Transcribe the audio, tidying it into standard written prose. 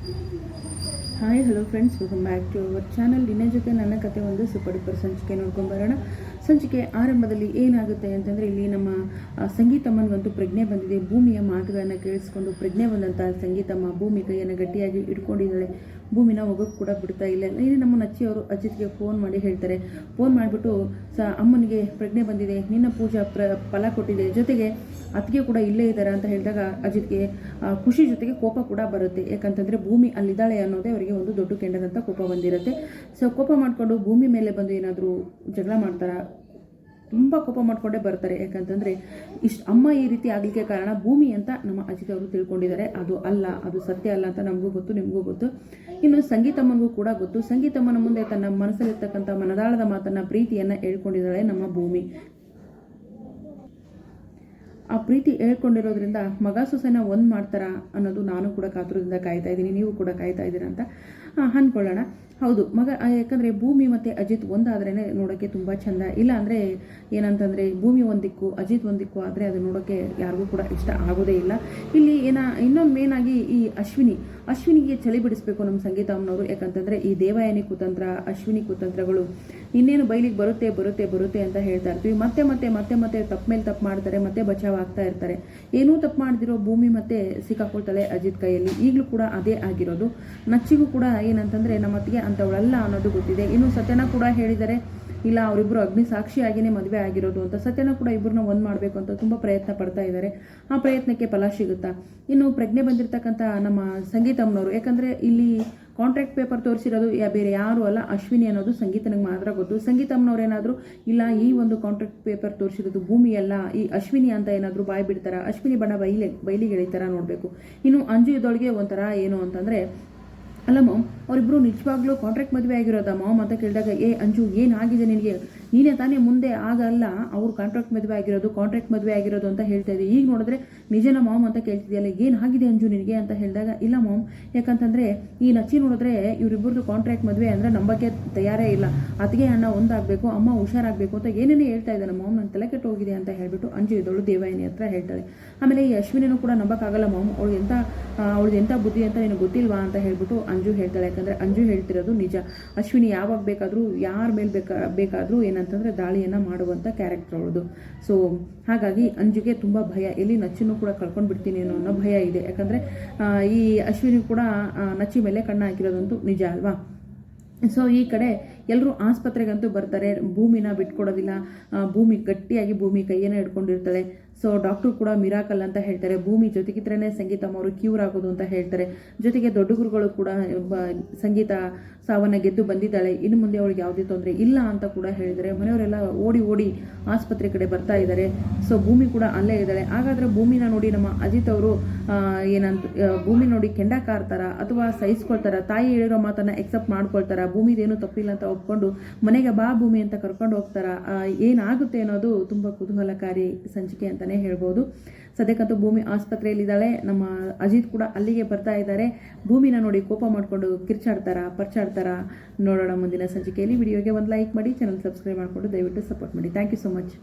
Hi hello friends, welcome back to our channel. ನಿನ್ನ ಜೊತೆ ನನ್ನ ಕತೆ ಒಂದು ಸೂಪರ್ ಡೂಪರ್ ಸಂಚಿಕೆ ನೋಡ್ಕೊಂಬರೋಣ. ಸಂಚಿಕೆ ಆರಂಭದಲ್ಲಿ ಏನಾಗುತ್ತೆ ಅಂತಂದರೆ, ಇಲ್ಲಿ ನಮ್ಮ ಸಂಗೀತಮ್ಮನಿಗಂತೂ ಪ್ರಜ್ಞೆ ಬಂದಿದೆ. ಭೂಮಿಯ ಮಾತುಗಳನ್ನು ಕೇಳಿಸ್ಕೊಂಡು ಪ್ರಜ್ಞೆ ಬಂದಂಥ ಸಂಗೀತಮ್ಮ ಭೂಮಿ ಕೈಯನ್ನು ಗಟ್ಟಿಯಾಗಿ ಇಟ್ಕೊಂಡಿದ್ದಾಳೆ. ಭೂಮಿನ ಹೋಗೋಕ್ಕೆ ಕೂಡ ಬಿಡ್ತಾ ಇಲ್ಲ. ಇಲ್ಲಿ ನಮ್ಮ ನಚ್ಚಿಯವರು ಅಜಿತ್ಗೆ ಫೋನ್ ಮಾಡಿ ಹೇಳ್ತಾರೆ. ಫೋನ್ ಮಾಡಿಬಿಟ್ಟು ಅಮ್ಮನಿಗೆ ಪ್ರಜ್ಞೆ ಬಂದಿದೆ, ನಿನ್ನ ಪೂಜಾ ಫಲ ಕೊಟ್ಟಿದೆ, ಜೊತೆಗೆ ಅತ್ತಿಗೆ ಕೂಡ ಇಲ್ಲೇ ಇದ್ದಾರೆ ಅಂತ ಹೇಳಿದಾಗ ಅಜಿತ್ಗೆ ಖುಷಿ ಜೊತೆಗೆ ಕೋಪ ಕೂಡ ಬರುತ್ತೆ. ಯಾಕಂತಂದರೆ ಭೂಮಿ ಅಲ್ಲಿದ್ದಾಳೆ ಅನ್ನೋದೇ ಅವರಿಗೆ ಒಂದು ದೊಡ್ಡ ಕೆಂಡದಂಥ ಕೋಪ ಬಂದಿರುತ್ತೆ. ಸೊ ಕೋಪ ಮಾಡಿಕೊಂಡು ಭೂಮಿ ಮೇಲೆ ಬಂದು ಏನಾದರೂ ಜಗಳ ಮಾಡ್ತಾರಾ, ತುಂಬ ಕೋಪ ಮಾಡಿಕೊಂಡೇ ಬರ್ತಾರೆ. ಯಾಕಂತಂದರೆ ಅಮ್ಮ ಈ ರೀತಿ ಆಗಲಿಕ್ಕೆ ಕಾರಣ ಭೂಮಿ ಅಂತ ನಮ್ಮ ಅಜಿತ್ ಅವರು ತಿಳ್ಕೊಂಡಿದ್ದಾರೆ. ಅದು ಅಲ್ಲ, ಅದು ಸತ್ಯ ಅಲ್ಲ ಅಂತ ನಮಗೂ ಗೊತ್ತು, ನಿಮಗೂ ಗೊತ್ತು. ಇನ್ನು ಸಂಗೀತಮ್ಮನಿಗೂ ಕೂಡ ಗೊತ್ತು. ಸಂಗೀತಮ್ಮನ ಮುಂದೆ ತನ್ನ ಮನಸ್ಸಲ್ಲಿರ್ತಕ್ಕಂಥ ಮನದಾಳದ ಮಾತನ್ನು, ಪ್ರೀತಿಯನ್ನು ಹೇಳ್ಕೊಂಡಿದ್ದಾಳೆ ನಮ್ಮ ಭೂಮಿ. ಆ ಪ್ರೀತಿ ಹೇಳ್ಕೊಂಡಿರೋದ್ರಿಂದ ಮಗ ಸೊಸೆನ ಒಂದು ಮಾಡ್ತಾರಾ ಅನ್ನೋದು ನಾನು ಕೂಡ ಕಾತುರದಿಂದ ಕಾಯ್ತಾ ಇದ್ದೀನಿ, ನೀವು ಕೂಡ ಕಾಯ್ತಾ ಇದ್ದೀರಾ ಅಂತ ಅಂದ್ಕೊಳ್ಳೋಣ. ಹೌದು, ಮಗ, ಯಾಕಂದರೆ ಭೂಮಿ ಮತ್ತು ಅಜಿತ್ ಒಂದಾದ್ರೇ ನೋಡೋಕ್ಕೆ ತುಂಬ ಚೆಂದ. ಇಲ್ಲ ಅಂದರೆ ಏನಂತಂದರೆ ಭೂಮಿ ಒಂದಿಕ್ಕು ಅಜಿತ್ ಒಂದಿಕ್ಕು ಆದರೆ ಅದು ನೋಡೋಕ್ಕೆ ಯಾರಿಗೂ ಕೂಡ ಇಷ್ಟ ಆಗೋದೇ ಇಲ್ಲ. ಇಲ್ಲಿ ಇನ್ನೊಂದು ಮೇನಾಗಿ ಈ ಅಶ್ವಿನಿಗೆ ಚಳಿ ಬಿಡಿಸ್ಬೇಕು ನಮ್ಮ ಸಂಗೀತಮ್ಮನವರು. ಯಾಕಂತಂದರೆ ಈ ದೇವಯಾನಿ ಕುತಂತ್ರ, ಅಶ್ವಿನಿ ಕುತಂತ್ರಗಳು ಇನ್ನೇನು ಬಯಲಿಗೆ ಬರುತ್ತೆ ಅಂತ ಹೇಳ್ತಾ ಇರ್ತೀವಿ. ಮತ್ತೆ ತಪ್ಪು ಮೇಲೆ ತಪ್ಪು ಮಾಡ್ತಾರೆ, ಮತ್ತೆ ಬಚಾವ್ ಆಗ್ತಾ ಇರ್ತಾರೆ. ಏನೂ ತಪ್ಪು ಮಾಡ್ದಿರೋ ಭೂಮಿ ಮತ್ತೆ ಸಿಕ್ಕಾಕೊಳ್ತಾಳೆ ಅಜಿತ್ ಕೈಯಲ್ಲಿ. ಈಗಲೂ ಕೂಡ ಅದೇ ಆಗಿರೋದು. ನಚ್ಚಿಗೂ ಕೂಡ ಏನಂತಂದರೆ ನಮ್ಮತ್ತಿಗೆ ಅಂಥವಳಲ್ಲ ಅನ್ನೋದು ಗೊತ್ತಿದೆ. ಇನ್ನು ಸತ್ಯನ ಕೂಡ ಹೇಳಿದ್ದಾರೆ, ಇಲ್ಲ ಅವರಿಬ್ಬರು ಅಗ್ನಿ ಸಾಕ್ಷಿಯಾಗಿಯೇ ಮದುವೆ ಆಗಿರೋದು ಅಂತ. ಸತ್ಯನ ಕೂಡ ಇಬ್ಬರನ್ನ ಒಂದು ಮಾಡಬೇಕು ಅಂತ ತುಂಬ ಪ್ರಯತ್ನ ಪಡ್ತಾ ಇದ್ದಾರೆ. ಆ ಪ್ರಯತ್ನಕ್ಕೆ ಫಲ ಸಿಗುತ್ತಾ? ಇನ್ನು ಪ್ರಜ್ಞೆ ಬಂದಿರತಕ್ಕಂಥ ನಮ್ಮ ಸಂಗೀತಮ್ಮನವರು, ಯಾಕಂದರೆ ಇಲ್ಲಿ ಕಾಂಟ್ರಾಕ್ಟ್ ಪೇಪರ್ ತೋರಿಸಿರೋದು ಬೇರೆ ಯಾರು ಅಲ್ಲ, ಅಶ್ವಿನಿ ಅನ್ನೋದು ಸಂಗೀತನಿಗೆ ಮಾತ್ರ ಗೊತ್ತು. ಸಂಗೀತಮ್ಮನವ್ರು ಏನಾದರೂ ಇಲ್ಲ ಈ ಒಂದು ಕಾಂಟ್ರಾಕ್ಟ್ ಪೇಪರ್ ತೋರಿಸಿರೋದು ಭೂಮಿ ಅಲ್ಲ, ಈ ಅಶ್ವಿನಿ ಅಂತ ಏನಾದರೂ ಬಾಯಿ ಬಿಡ್ತಾರ, ಅಶ್ವಿನಿ ಬಣ್ಣ ಬೈಲಿಗೆ ಎಳಿತಾರ ನೋಡಬೇಕು. ಇನ್ನು ಅಂಜು ಇದೊಳಗೆ ಒಂಥರ ಏನು ಅಂತಂದರೆ, ಅಲ್ಲ ಮಾಮ್, ಅವರಿಬ್ಬರು ನಿಜವಾಗ್ಲೂ ಕಾಂಟ್ರಾಕ್ಟ್ ಮದುವೆ ಆಗಿರೋದಾ ಮಾಮ್ ಅಂತ ಕೇಳಿದಾಗ, ಅಂಜು ಏನಾಗಿದೆ ನಿನಗೆ, ನೀನೇ ತಾನೇ ಮುಂದೆ ಆಗಲ್ಲ ಅವ್ರು ಕಾಂಟ್ರಾಕ್ಟ್ ಮದುವೆ ಆಗಿರೋದು ಅಂತ ಹೇಳ್ತಾ ಇದ್ದೆ. ಈಗ ನೋಡಿದ್ರೆ ನಿಜನ ಮಾಮ್ ಅಂತ ಕೇಳ್ತಿದ್ಯಲ್ಲ, ಏನಾಗಿದೆ ಅಂಜು ನಿನಗೆ ಅಂತ ಹೇಳಿದಾಗ, ಇಲ್ಲ ಮಾಮ್, ಯಾಕಂತಂದರೆ ಈ ನಚ್ಚಿ ನೋಡಿದ್ರೆ ಇವರಿಬ್ಬರದು ಕಾಂಟ್ರಾಕ್ಟ್ ಮದುವೆ ಅಂದರೆ ನಂಬಕ್ಕೆ ತಯಾರೇ ಇಲ್ಲ, ಅತ್ತಿಗೆ ಅಣ್ಣ ಒಂದಾಗಬೇಕು, ಅಮ್ಮ ಹುಷಾರಾಗಬೇಕು ಅಂತ ಏನೇನೇ ಹೇಳ್ತಾ ಇದ್ದಾನೆ ಮಾಮ್, ನನ್ನ ತಲೆ ಕೆಟ್ಟು ಹೋಗಿದೆ ಅಂತ ಹೇಳ್ಬಿಟ್ಟು ಅಂಜು ಇದಳು ದೇವಾಯಿನಿ ಹತ್ರ ಹೇಳ್ತಾಳೆ. ಆಮೇಲೆ ಈ ಅಶ್ವಿನಿನೂ ಕೂಡ ನಂಬಕ್ಕಾಗಲ್ಲ ಮಾಮ್, ಅವಳು ಎಂಥ ಬುದ್ಧಿ ಅಂತ ನಿನಗೆ ಗೊತ್ತಿಲ್ವಾ ಅಂತ ಹೇಳ್ಬಿಟ್ಟು ಅಂಜು ಹೇಳ್ತಾಳೆ. ಯಾಕಂದರೆ ಅಂಜು ಹೇಳ್ತಿರೋದು ನಿಜ. ಅಶ್ವಿನಿ ಯಾವಾಗ ಬೇಕಾದರೂ ಯಾರ ಮೇಲೆ ಬೇಕಾದರೂ ಏನಂತಂದರೆ ದಾಳಿಯನ್ನು ಮಾಡುವಂಥ ಕ್ಯಾರೆಕ್ಟರ್ ಅವಳದು. ಸೊ ಹಾಗಾಗಿ ಅಂಜುಗೆ ತುಂಬ ಭಯ, ಎಲ್ಲಿ ನಚ್ಚನ್ನು ಕೂಡ ಕಳ್ಕೊಂಡು ಬಿಡ್ತೀನಿ ಅನ್ನೋ ಭಯ ಇದೆ. ಯಾಕಂದರೆ ಈ ಅಶ್ವಿನಿ ಕೂಡ ನಚ್ಚಿ ಮೇಲೆ ಕಣ್ಣು ಹಾಕಿರೋದಂತೂ ನಿಜ ಅಲ್ವಾ. ಸೊ ಈ ಕಡೆ ಎಲ್ಲರೂ ಆಸ್ಪತ್ರೆಗಂತೂ ಬರ್ತಾರೆ. ಭೂಮಿನ ಬಿಟ್ಕೊಡೋದಿಲ್ಲ. ಭೂಮಿ ಗಟ್ಟಿಯಾಗಿ ಭೂಮಿ ಕೈಯನ್ನು ಹಿಡ್ಕೊಂಡಿರ್ತಾಳೆ. ಸೊ ಡಾಕ್ಟ್ರು ಕೂಡ ಮಿರಾಕಲ್ ಅಂತ ಹೇಳ್ತಾರೆ. ಭೂಮಿ ಜೊತೆಗಿದ್ರೇ ಸಂಗೀತಮ್ಮ ಅವರು ಕ್ಯೂರ್ ಆಗೋದು ಅಂತ ಹೇಳ್ತಾರೆ. ಜೊತೆಗೆ ದೊಡ್ಡ ಗುರುಗಳು ಕೂಡ ಸಂಗೀತ ಸಾವನ್ನ ಗೆದ್ದು ಬಂದಿದ್ದಾಳೆ, ಇನ್ನು ಮುಂದೆ ಅವಳಿಗೆ ಯಾವುದೇ ತೊಂದರೆ ಇಲ್ಲ ಅಂತ ಕೂಡ ಹೇಳಿದ್ದಾರೆ. ಮನೆಯವರೆಲ್ಲ ಓಡಿ ಆಸ್ಪತ್ರೆ ಕಡೆ ಬರ್ತಾ ಇದ್ದಾರೆ. ಸೊ ಭೂಮಿ ಕೂಡ ಅಲ್ಲೇ ಇದ್ದಾಳೆ. ಹಾಗಾದರೆ ಭೂಮಿನ ನೋಡಿ ನಮ್ಮ ಅಜಿತ್ ಅವರು ಭೂಮಿ ನೋಡಿ ಕೆಂಡ ಕಾರ್ತಾರ ಅಥವಾ ಸಹಿಸ್ಕೊಳ್ತಾರ, ತಾಯಿ ಹೇಳಿರೋ ಮಾತನ್ನು ಎಕ್ಸೆಪ್ಟ್ ಮಾಡ್ಕೊಳ್ತಾರ, ಭೂಮಿದೇನು ತಪ್ಪಿಲ್ಲ ಅಂತ ಒಪ್ಕೊಂಡು ಮನೆಗೆ ಬಾ ಭೂಮಿ ಅಂತ ಕರ್ಕೊಂಡು ಹೋಗ್ತಾರ, ಏನಾಗುತ್ತೆ ಅನ್ನೋದು ತುಂಬ ಕುತೂಹಲಕಾರಿ ಸಂಚಿಕೆ ಅಂತಲೇ ಹೇಳ್ಬೋದು. ಸದ್ಯಕ್ಕಂತೂ ಭೂಮಿ ಆಸ್ಪತ್ರೆಯಲ್ಲಿದ್ದಾಳೆ. ನಮ್ಮ ಅಜಿತ್ ಕೂಡ ಅಲ್ಲಿಗೆ ಬರ್ತಾ ಇದ್ದಾರೆ. ಭೂಮಿನ ನೋಡಿ ಕೋಪ ಮಾಡಿಕೊಂಡು ಪರ್ಚಾಡ್ತಾರ ನೋಡೋಣ ಮುಂದಿನ ಸಂಚಿಕೆಯಲ್ಲಿ. ವಿಡಿಯೋಗೆ ಒಂದು ಲೈಕ್ ಮಾಡಿ, ಚಾನಲ್ ಸಬ್ಸ್ಕ್ರೈಬ್ ಮಾಡಿಕೊಂಡು ದಯವಿಟ್ಟು ಸಪೋರ್ಟ್ ಮಾಡಿ. Thank you so much.